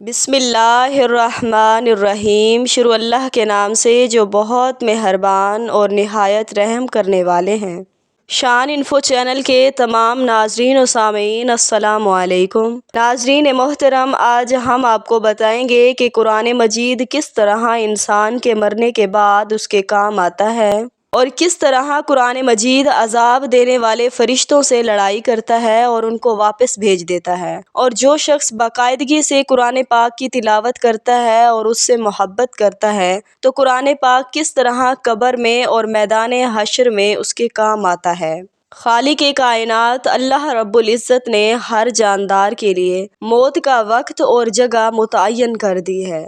بسم اللہ الرحمن الرحیم۔ شروع اللہ کے نام سے جو بہت مہربان اور نہایت رحم کرنے والے ہیں۔ شان انفو چینل کے تمام ناظرین و سامعین السلام علیکم۔ ناظرین محترم، آج ہم آپ کو بتائیں گے کہ قرآن مجید کس طرح انسان کے مرنے کے بعد اس کے کام آتا ہے اور کس طرح قرآن مجید عذاب دینے والے فرشتوں سے لڑائی کرتا ہے اور ان کو واپس بھیج دیتا ہے، اور جو شخص باقاعدگی سے قرآن پاک کی تلاوت کرتا ہے اور اس سے محبت کرتا ہے تو قرآن پاک کس طرح قبر میں اور میدان حشر میں اس کے کام آتا ہے۔ خالق کائنات اللہ رب العزت نے ہر جاندار کے لیے موت کا وقت اور جگہ متعین کر دی ہے،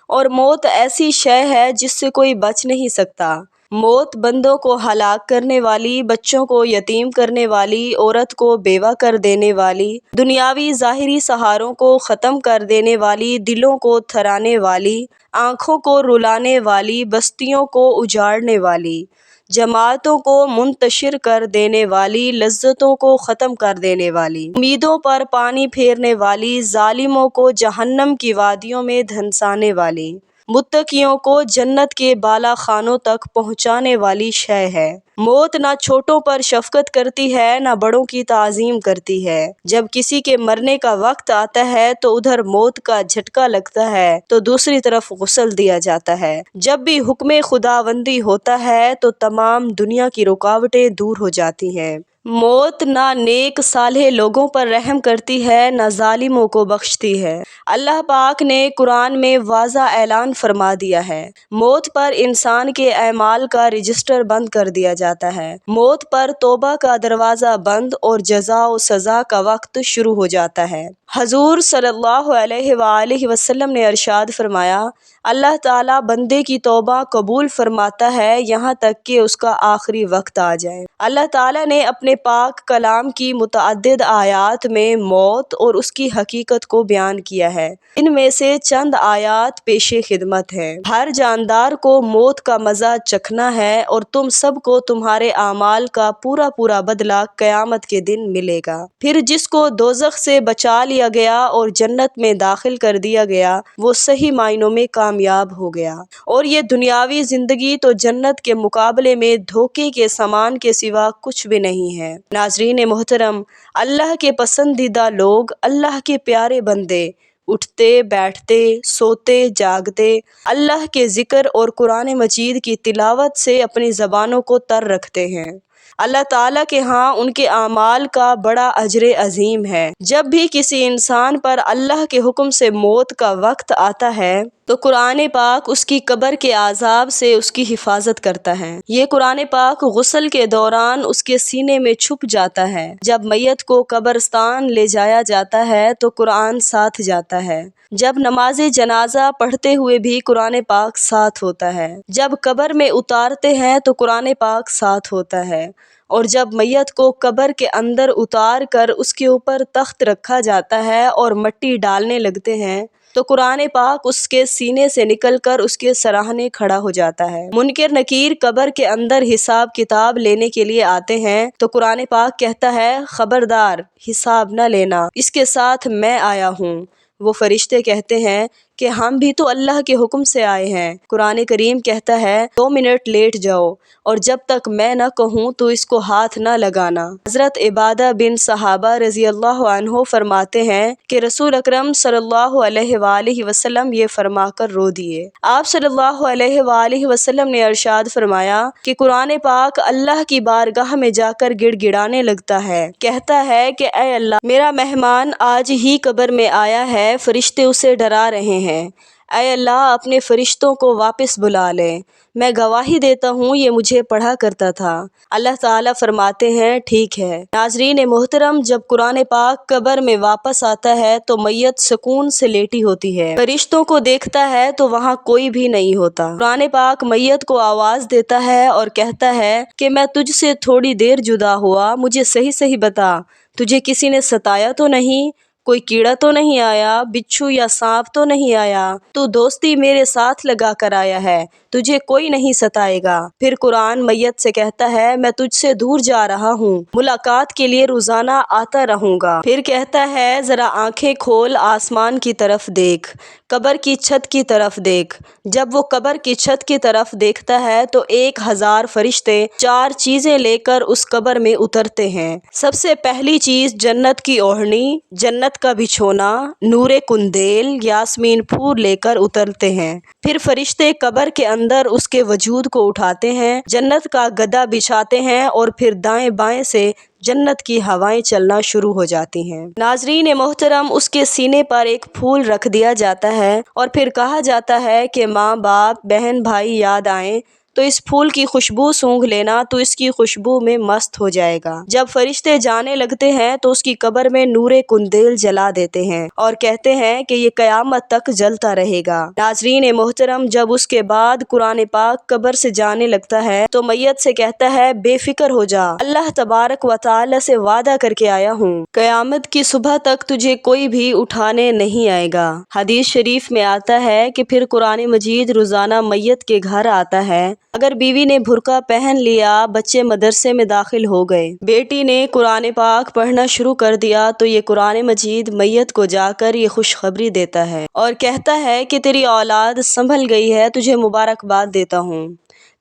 اور موت ایسی شے ہے جس سے کوئی بچ نہیں سکتا۔ موت بندوں کو ہلاک کرنے والی، بچوں کو یتیم کرنے والی، عورت کو بیوہ کر دینے والی، دنیاوی ظاہری سہاروں کو ختم کر دینے والی، دلوں کو تھرانے والی، آنکھوں کو رلانے والی، بستیوں کو اجاڑنے والی، جماعتوں کو منتشر کر دینے والی، لذتوں کو ختم کر دینے والی، امیدوں پر پانی پھیرنے والی، ظالموں کو جہنم کی وادیوں میں دھنسانے والی، متقیوں کو جنت کے بالا خانوں تک پہنچانے والی شے ہے۔ موت نہ چھوٹوں پر شفقت کرتی ہے نہ بڑوں کی تعظیم کرتی ہے۔ جب کسی کے مرنے کا وقت آتا ہے تو ادھر موت کا جھٹکا لگتا ہے تو دوسری طرف غسل دیا جاتا ہے۔ جب بھی حکم خداوندی ہوتا ہے تو تمام دنیا کی رکاوٹیں دور ہو جاتی ہیں۔ موت نہ نیک صالح لوگوں پر رحم کرتی ہے نہ ظالموں کو بخشتی ہے۔ اللہ پاک نے قرآن میں واضح اعلان فرما دیا ہے، موت پر انسان کے اعمال کا رجسٹر بند کر دیا جاتا ہے۔ موت پر توبہ کا دروازہ بند اور جزا و سزا کا وقت شروع ہو جاتا ہے۔ حضور صلی اللہ علیہ وآلہ وسلم نے ارشاد فرمایا، اللہ تعالیٰ بندے کی توبہ قبول فرماتا ہے یہاں تک کہ اس کا آخری وقت آ جائے۔ اللہ تعالیٰ نے اپنے پاک کلام کی متعدد آیات میں موت اور اس کی حقیقت کو بیان کیا ہے۔ ان میں سے چند آیات پیش خدمت ہیں۔ ہر جاندار کو موت کا مزہ چکھنا ہے اور تم سب کو تمہارے اعمال کا پورا پورا بدلہ قیامت کے دن ملے گا۔ پھر جس کو دوزخ سے بچا لیا گیا اور جنت میں داخل کر دیا گیا وہ صحیح معنوں میں کامیاب ہو گیا، اور یہ دنیاوی زندگی تو جنت کے مقابلے میں دھوکے کے سامان کے سوا کچھ بھی نہیں ہے۔ ناظرین محترم، اللہ کے پسندیدہ لوگ، اللہ کے پیارے بندے اٹھتے بیٹھتے سوتے جاگتے اللہ کے ذکر اور قرآن مجید کی تلاوت سے اپنی زبانوں کو تر رکھتے ہیں۔ اللہ تعالیٰ کے ہاں ان کے اعمال کا بڑا اجر عظیم ہے۔ جب بھی کسی انسان پر اللہ کے حکم سے موت کا وقت آتا ہے تو قرآن پاک اس کی قبر کے عذاب سے اس کی حفاظت کرتا ہے۔ یہ قرآن پاک غسل کے دوران اس کے سینے میں چھپ جاتا ہے۔ جب میت کو قبرستان لے جایا جاتا ہے تو قرآن ساتھ جاتا ہے۔ جب نماز جنازہ پڑھتے ہوئے بھی قرآن پاک ساتھ ہوتا ہے۔ جب قبر میں اتارتے ہیں تو قرآن پاک ساتھ ہوتا ہے، اور جب میت کو قبر کے اندر اتار کر اس کے اوپر تخت رکھا جاتا ہے اور مٹی ڈالنے لگتے ہیں تو قرآن پاک اس کے سینے سے نکل کر اس کے سراہنے کھڑا ہو جاتا ہے۔ منکر نکیر قبر کے اندر حساب کتاب لینے کے لیے آتے ہیں تو قرآن پاک کہتا ہے، خبردار حساب نہ لینا، اس کے ساتھ میں آیا ہوں۔ وہ فرشتے کہتے ہیں کہ ہم بھی تو اللہ کے حکم سے آئے ہیں۔ قرآن کریم کہتا ہے، 2 منٹ لیٹ جاؤ اور جب تک میں نہ کہوں تو اس کو ہاتھ نہ لگانا۔ حضرت عبادہ بن صحابہ رضی اللہ عنہ فرماتے ہیں کہ رسول اکرم صلی اللہ علیہ وآلہ وسلم یہ فرما کر رو دیے۔ آپ صلی اللہ علیہ وآلہ وسلم نے ارشاد فرمایا کہ قرآن پاک اللہ کی بارگاہ میں جا کر گڑ گڑانے لگتا ہے، کہتا ہے کہ اے اللہ، میرا مہمان آج ہی قبر میں آیا ہے، فرشتے اسے ڈرا رہے ہیں، اے اللہ اپنے فرشتوں کو واپس بلا لے، میں گواہی دیتا ہوں یہ مجھے پڑھا کرتا تھا۔ اللہ تعالیٰ فرماتے ہیں، ٹھیک ہے۔ ناظرین محترم، جب قرآن پاک قبر میں واپس آتا ہے تو میت سکون سے لیٹی ہوتی ہے، فرشتوں کو دیکھتا ہے تو وہاں کوئی بھی نہیں ہوتا۔ قرآن پاک میت کو آواز دیتا ہے اور کہتا ہے کہ میں تجھ سے تھوڑی دیر جدا ہوا، مجھے صحیح صحیح بتا، تجھے کسی نے ستایا تو نہیں؟ کوئی کیڑا تو نہیں آیا، بچھو یا سانپ تو نہیں آیا، تو دوستی میرے ساتھ لگا کر آیا ہے، تجھے کوئی نہیں ستائے گا۔ پھر قرآن میت سے کہتا ہے میں تجھ سے دور جا رہا ہوں، ملاقات کے لیے روزانہ آتا رہوں گا۔ پھر کہتا ہے ذرا آنکھیں کھول، آسمان کی طرف دیکھ، قبر کی چھت کی طرف دیکھ۔ جب وہ قبر کی چھت کی طرف دیکھتا ہے تو 1000 فرشتے 4 چیزیں لے کر اس قبر میں اترتے ہیں۔ سب سے پہلی چیز جنت کی اوڑھنی، جنت کا بچھونا، نور قندیل، یاسمین پھول لے کر اترتے ہیں۔ پھر فرشتے قبر کے اندر اس کے وجود کو اٹھاتے ہیں، جنت کا گدا بچھاتے ہیں اور پھر دائیں بائیں سے جنت کی ہوائیں چلنا شروع ہو جاتی ہیں۔ ناظرین محترم، اس کے سینے پر ایک پھول رکھ دیا جاتا ہے اور پھر کہا جاتا ہے کہ ماں باپ بہن بھائی یاد آئیں تو اس پھول کی خوشبو سونگھ لینا، تو اس کی خوشبو میں مست ہو جائے گا۔ جب فرشتے جانے لگتے ہیں تو اس کی قبر میں نور قندیل جلا دیتے ہیں اور کہتے ہیں کہ یہ قیامت تک جلتا رہے گا۔ ناظرین محترم، جب اس کے بعد قرآن پاک قبر سے جانے لگتا ہے تو میت سے کہتا ہے بے فکر ہو جا، اللہ تبارک و تعالی سے وعدہ کر کے آیا ہوں، قیامت کی صبح تک تجھے کوئی بھی اٹھانے نہیں آئے گا۔ حدیث شریف میں آتا ہے کہ پھر قرآن مجید روزانہ میت کے گھر آتا ہے۔ اگر بیوی نے برقع پہن لیا، بچے مدرسے میں داخل ہو گئے، بیٹی نے قرآن پاک پڑھنا شروع کر دیا تو یہ قرآن مجید میت کو جا کر یہ خوشخبری دیتا ہے اور کہتا ہے کہ تیری اولاد سنبھل گئی ہے، تجھے مبارکباد دیتا ہوں،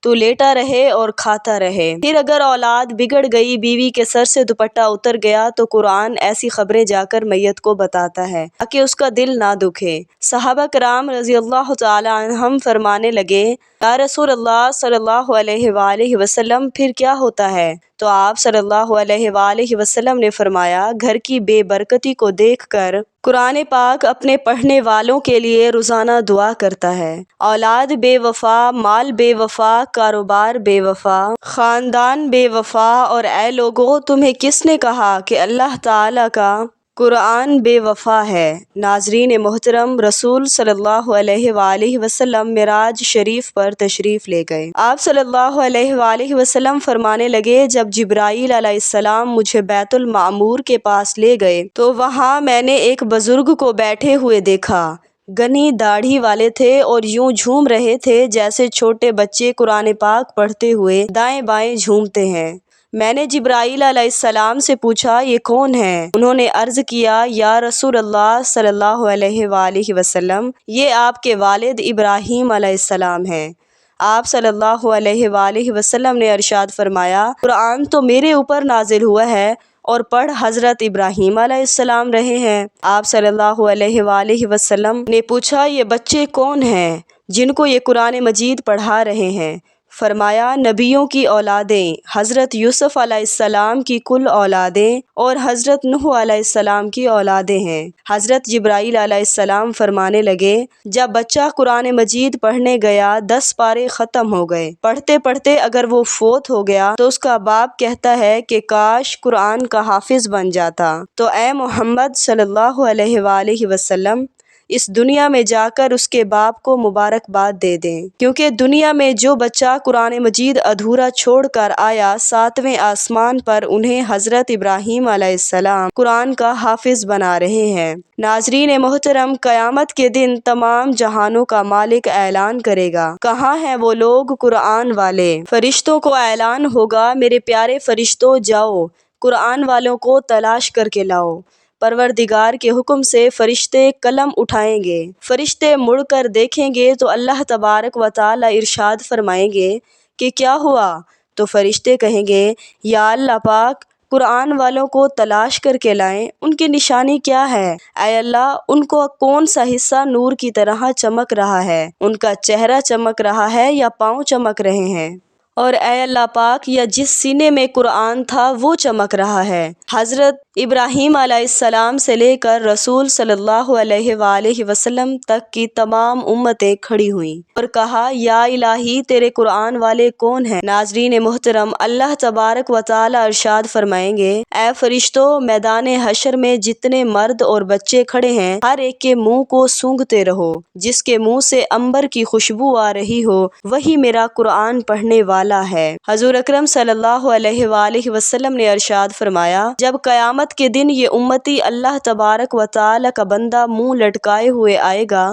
تو لیٹا رہے اور کھاتا رہے۔ پھر اگر اولاد بگڑ گئی، بیوی کے سر سے دوپٹہ اتر گیا، تو قرآن ایسی خبریں جا کر میت کو بتاتا ہے تاکہ اس کا دل نہ دکھے۔ صحابہ کرام رضی اللہ تعالی عنہم فرمانے لگے یا رسول اللہ صلی اللہ علیہ وآلہ وسلم پھر کیا ہوتا ہے؟ تو آپ صلی اللہ علیہ وآلہ وسلم نے فرمایا گھر کی بے برکتی کو دیکھ کر قرآن پاک اپنے پڑھنے والوں کے لیے روزانہ دعا کرتا ہے۔ اولاد بے وفا، مال بے وفا، کاروبار بے وفا، خاندان بے وفا، اور اے لوگو تمہیں کس نے کہا کہ اللہ تعالیٰ کا قرآن بے وفا ہے؟ ناظرین محترم، رسول صلی اللہ علیہ وآلہ وسلم معراج شریف پر تشریف لے گئے۔ آپ صلی اللہ علیہ وآلہ وسلم فرمانے لگے جب جبرائیل علیہ السلام مجھے بیت المعمور کے پاس لے گئے تو وہاں میں نے ایک بزرگ کو بیٹھے ہوئے دیکھا، گھنی داڑھی والے تھے اور یوں جھوم رہے تھے جیسے چھوٹے بچے قرآن پاک پڑھتے ہوئے دائیں بائیں جھومتے ہیں۔ میں نے جبرائیل علیہ السلام سے پوچھا یہ کون ہیں؟ انہوں نے عرض کیا یا رسول اللہ صلی اللہ علیہ وآلہ وسلم، یہ آپ کے والد ابراہیم علیہ السلام ہیں۔ آپ صلی اللہ علیہ وآلہ وسلم نے ارشاد فرمایا قرآن تو میرے اوپر نازل ہوا ہے اور پڑھ حضرت ابراہیم علیہ السلام رہے ہیں۔ آپ صلی اللہ علیہ وآلہ وسلم نے پوچھا یہ بچے کون ہیں جن کو یہ قرآن مجید پڑھا رہے ہیں؟ فرمایا نبیوں کی اولادیں، حضرت یوسف علیہ السلام کی کل اولادیں اور حضرت نوح علیہ السلام کی اولادیں ہیں۔ حضرت جبرائیل علیہ السلام فرمانے لگے جب بچہ قرآن مجید پڑھنے گیا 10 پارے ختم ہو گئے، پڑھتے پڑھتے اگر وہ فوت ہو گیا تو اس کا باپ کہتا ہے کہ کاش قرآن کا حافظ بن جاتا، تو اے محمد صلی اللہ علیہ وآلہ وسلم اس دنیا میں جا کر اس کے باپ کو مبارکباد دے دیں، کیونکہ دنیا میں جو بچہ قرآن مجید ادھورا چھوڑ کر آیا 7ویں آسمان پر انہیں حضرت ابراہیم علیہ السلام قرآن کا حافظ بنا رہے ہیں۔ ناظرین محترم، قیامت کے دن تمام جہانوں کا مالک اعلان کرے گا کہاں ہیں وہ لوگ قرآن والے؟ فرشتوں کو اعلان ہوگا میرے پیارے فرشتوں جاؤ قرآن والوں کو تلاش کر کے لاؤ۔ پروردگار کے حکم سے فرشتے قلم اٹھائیں گے، فرشتے مڑ کر دیکھیں گے تو اللہ تبارک و تعالی ارشاد فرمائیں گے کہ کیا ہوا؟ تو فرشتے کہیں گے یا اللہ پاک قرآن والوں کو تلاش کر کے لائیں، ان کی نشانی کیا ہے؟ اے اللہ ان کو کون سا حصہ نور کی طرح چمک رہا ہے؟ ان کا چہرہ چمک رہا ہے یا پاؤں چمک رہے ہیں؟ اور اے اللہ پاک یا جس سینے میں قرآن تھا وہ چمک رہا ہے؟ حضرت ابراہیم علیہ السلام سے لے کر رسول صلی اللہ علیہ وآلہ وسلم تک کی تمام امتیں کھڑی ہوئیں اور کہا یا الہی تیرے قرآن والے کون ہیں؟ ناظرین محترم، اللہ تبارک و تعالی ارشاد فرمائیں گے اے فرشتوں میدان حشر میں جتنے مرد اور بچے کھڑے ہیں ہر ایک کے منہ کو سونگھتے رہو، جس کے منہ سے عنبر کی خوشبو آ رہی ہو وہی میرا قرآن پڑھنے والا ہے۔ حضور اکرم صلی اللہ علیہ وآلہ وسلم نے ارشاد فرمایا جب قیامت قیامت کے دن یہ امتی اللہ تبارک و تعالی کا بندہ منہ لٹکائے ہوئے آئے گا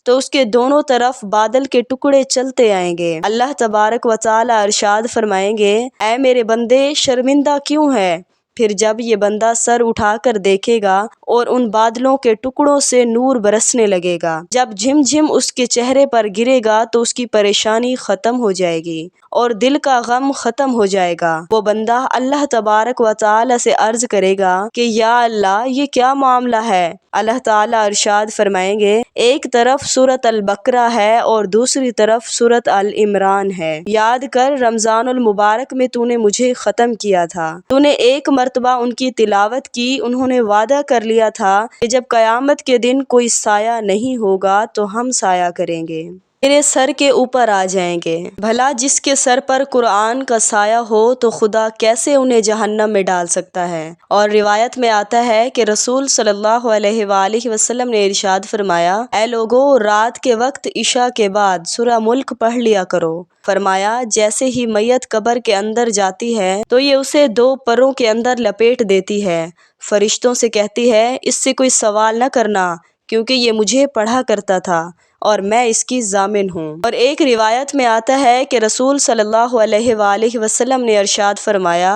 تو اس کے دونوں طرف بادل کے ٹکڑے چلتے آئیں گے۔ اللہ تبارک و تعالی ارشاد فرمائیں گے، اے میرے بندے شرمندہ کیوں ہے؟ پھر جب یہ بندہ سر اٹھا کر دیکھے گا اور ان بادلوں کے ٹکڑوں سے نور برسنے لگے گا، جب جھم جھم اس کے چہرے پر گرے گا تو اس کی پریشانی ختم ہو جائے گی اور دل کا غم ختم ہو جائے گا۔ وہ بندہ اللہ تبارک و تعالی سے عرض کرے گا کہ یا اللہ یہ کیا معاملہ ہے؟ اللہ تعالیٰ ارشاد فرمائیں گے، ایک طرف سورۃ البقرہ ہے اور دوسری طرف سورۃ آل عمران ہے۔ یاد کر رمضان المبارک میں تو نے مجھے ختم کیا تھا، تو نے ایک مرتبہ ان کی تلاوت کی، انہوں نے وعدہ کر لیا تھا کہ جب قیامت کے دن کوئی سایہ نہیں ہوگا تو ہم سایہ کریں گے، میرے سر کے اوپر آ جائیں گے۔ بھلا جس کے سر پر قرآن کا سایہ ہو تو خدا کیسے انہیں جہنم میں ڈال سکتا ہے؟ اور روایت میں آتا ہے کہ رسول صلی اللہ علیہ وآلہ وسلم نے ارشاد فرمایا، اے لوگو رات کے وقت عشاء کے بعد سورہ ملک پڑھ لیا کرو۔ فرمایا جیسے ہی میت قبر کے اندر جاتی ہے تو یہ اسے دو پروں کے اندر لپیٹ دیتی ہے، فرشتوں سے کہتی ہے اس سے کوئی سوال نہ کرنا کیونکہ یہ مجھے پڑھا کرتا تھا اور میں اس کی ضامن ہوں۔ اور ایک روایت میں آتا ہے کہ رسول صلی اللہ علیہ وآلہ وسلم نے ارشاد فرمایا،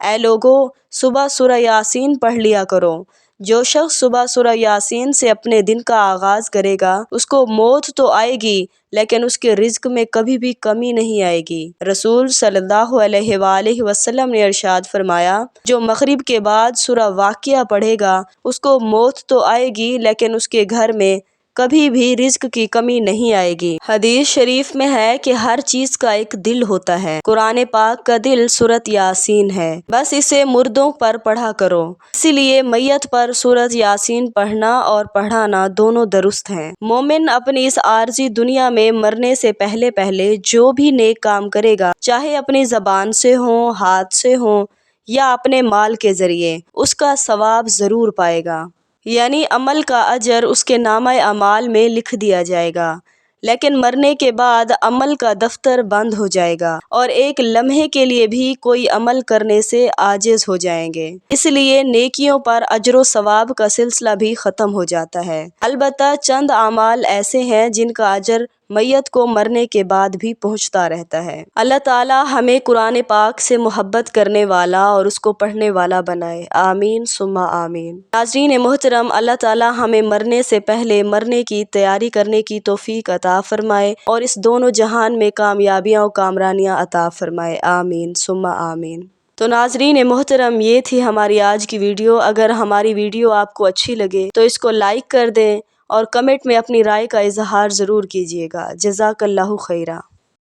اے لوگو صبح سورہ یاسین پڑھ لیا کرو۔ جو شخص صبح سورہ یاسین سے اپنے دن کا آغاز کرے گا اس کو موت تو آئے گی لیکن اس کے رزق میں کبھی بھی کمی نہیں آئے گی۔ رسول صلی اللہ علیہ وآلہ وسلم نے ارشاد فرمایا، جو مغرب کے بعد سورہ واقعہ پڑھے گا اس کو موت تو آئے گی لیکن اس کے گھر میں کبھی بھی رزق کی کمی نہیں آئے گی۔ حدیث شریف میں ہے کہ ہر چیز کا ایک دل ہوتا ہے، قرآن پاک کا دل سورۃ یاسین ہے، بس اسے مردوں پر پڑھا کرو۔ اسی لیے میت پر سورۃ یاسین پڑھنا اور پڑھانا دونوں درست ہیں۔ مومن اپنی اس عارضی دنیا میں مرنے سے پہلے جو بھی نیک کام کرے گا، چاہے اپنی زبان سے ہوں، ہاتھ سے ہوں یا اپنے مال کے ذریعے، اس کا ثواب ضرور پائے گا، یعنی عمل کا اجر اس کے نامہ اعمال میں لکھ دیا جائے گا۔ لیکن مرنے کے بعد عمل کا دفتر بند ہو جائے گا اور ایک لمحے کے لیے بھی کوئی عمل کرنے سے عاجز ہو جائیں گے، اس لیے نیکیوں پر اجر و ثواب کا سلسلہ بھی ختم ہو جاتا ہے۔ البتہ چند اعمال ایسے ہیں جن کا اجر میت کو مرنے کے بعد بھی پہنچتا رہتا ہے۔ اللہ تعالیٰ ہمیں قرآن پاک سے محبت کرنے والا اور اس کو پڑھنے والا بنائے، آمین ثم آمین۔ ناظرین محترم، اللہ تعالیٰ ہمیں مرنے سے پہلے مرنے کی تیاری کرنے کی توفیق عطا فرمائے اور اس دونوں جہان میں کامیابیاں و کامرانیاں عطا فرمائے، آمین ثم آمین۔ تو ناظرین محترم، یہ تھی ہماری آج کی ویڈیو۔ اگر ہماری ویڈیو آپ کو اچھی لگے تو اس کو لائک کر دیں اور کمنٹ میں اپنی رائے کا اظہار ضرور کیجیے گا۔ جزاک اللہ خیرہ۔